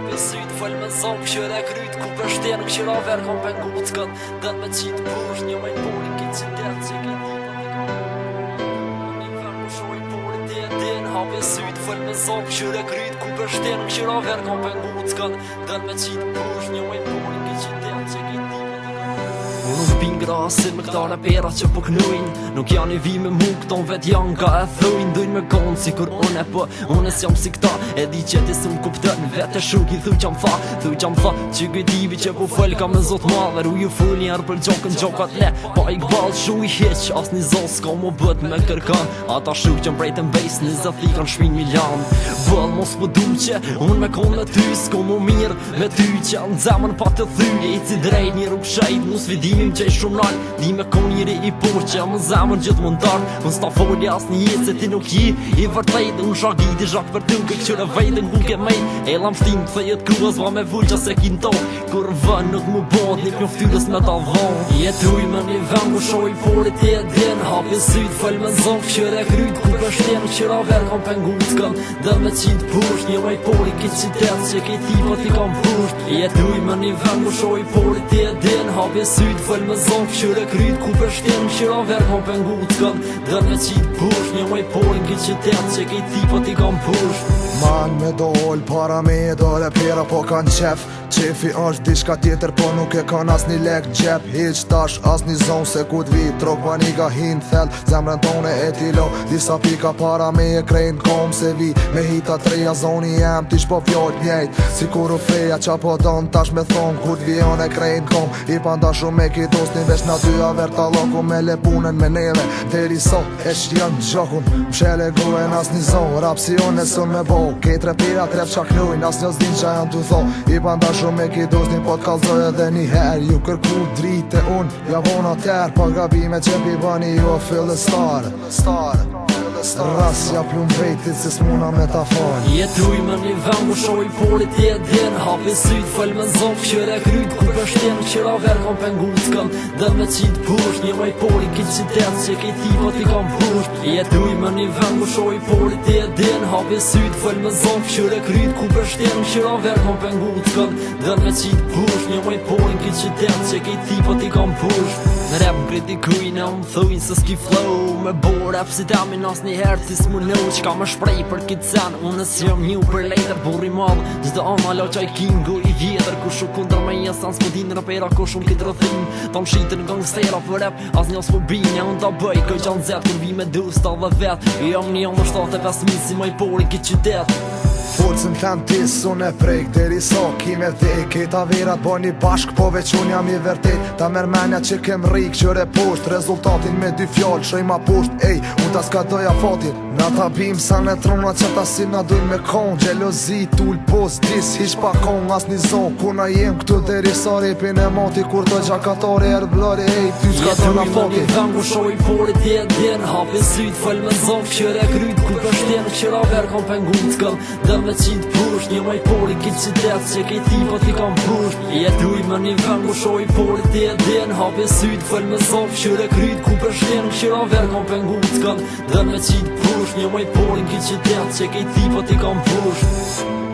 hapi syt fol me zon këshyre kryt ku për shtenë këshyra ver kom pengut s'kat dat me qitë push një maj poli ki qitet që ki një ver mu shoj poli të din hapi syt fol me zon këshyre kryt ku për shtenë këshyra ver kom pengut s'kat dat me qitë push një maj poli ki qitet që ki Unë nuk pin grasin me këta rapera që po knujnë Nuk janë i vi me mu këton vet janë ka e thujnë Dujnë me konë si kur unë e po Unë s'jam si këta E di që ti s'm kuptën Vete shuk i thuj qam tha Që gëtivi që po fëll ka me zot madher U ju full njerë për gjokën gjokat le Pa i kbal shu i heq As një zot s'ka mu bët me kërkan Ata shuk që mbrejtën bejs Një zëthi kan shpin miljan Bëll mos po du që Unë me konë me ty s'ko mu mirë Me ty që në zemën pa të thyj E ci drejt një rrug shajt Mus vidim që i shumë nalë Di me kon njëri i por që më zemën gjithë mund tarë Unë s'ta folje as një jetë se ti nuk ji I vërtejt unë shagit i zhak për ty Kë këqyre vejtën ku ke mejt E lam shtim të thëjet kruaz va me vull që se kin ton Kur vën nuk mu bot një pjoftyrës me ta von Jetuj me një vend mu shoj porit e din Hapi syt fëll me zon këqyre kryt Ku për shtenë këqyra ver kom pengut s'kën Dhe me qitë push një maj pori ki qitet që ki tipa ti kam push Jetuj me një vend mu shoj porit e din Hapi syt fëll me zon këqyre kryt Ku për shtenë këqyra ver kom pengut s'kën Dhe me qitë push një maj pori ki qitet që ki tipa ti kam push Man me doll para me e dole pera po kan qef Qefi është diçka tjetër po nuk e kan as një lek gjep Hiq tash as një zon se ku t'vit Trok baniga hin thell Zemrën tone e tilo Disa pika para me e krejnë kom se vi Me hita treja zoni jem Ti shpo fjall njejt Si kur u feja qa po don tash me thon Ku t'vion e krejnë kom I panda shumë me ki dostin Vesh na dy aver taloku me le punën me neve Deri sot e shjan gjokun Mshele guen as një zon Rap si unë e sun me bo Ketre pira trep qa knujn As një zdin qa janë t'u tho I panda shumë me ki dostin Po t'kallzoj edhe një her Ju kërku drite unë Ja vona ter Pa gabime që pi bani ju a fill the star Rasja plum vejtit se s'muna me ta fal Jetuj me një vend mu shoj porit e din Hapi syt fëll me zon këqyre kryt Ku për shtenë këqyra ver kom pengut s'kën Dhe me qitë push një maj pori ki qitet që ki tipa ti kam push Jetuj me një vend mu shoj porit e din Hapi syt fëll me zon këqyre kryt Ku për shtenë këqyra ver kom pengut s'kën Dhe me qitë push një maj pori ki qitet që ki tipa ti kam push Në rap më kritikujnë e më thujnë se s'ki flow Me bo rap si temin as një herë ti s'mu know Qka më shprej për kitë sen Unë s'jom një për lejtër burri madhë Gjithë ama lo qaj kingu i vjetër Ku shu kundër me jesan s'podin rapera Ku shumë kitë rëthim Ta më shitën gangstera për rap As një s'po binja unë ta bëj Këj qanë zetë kur vi me dusta dhe vet Jam një në 75.000 si maj pori ki qytet Forcën t'hem tis unë e prejk Deri so kime vdek Keta verat bo një bashk Po veç unë jam i vërtet Ta mermenja që kem rik Qëre posht Rezultatin me dy fjall Shoj ma posht Ej, unë ta s'ka doja fatin Na ta bim sa në trona që ta si na dujnë me kon Gjelozi, tull, post, dis Hish pa kon as një zon Kur na jem këtu deri sa repin e mati Kur të gjakatore er blori Ej, ty s'ka të na foti Jetuj me një vend mu shoj porit e din Hapi syt fëll me zon këqyre kryt Ku për shtenë këqyra ver kom pengut s'kën Dhe me qitë push një maj pori ki qitet që ki tipa ti kam push Jetuj me një vend mu shoj porit e din Hapi syt fëll me zon këqyre kryt Ku për shtenë këqyra ver kom pengut s'kën Dhe me qitë push një maj pori ki qitet që ki tipa ti kam push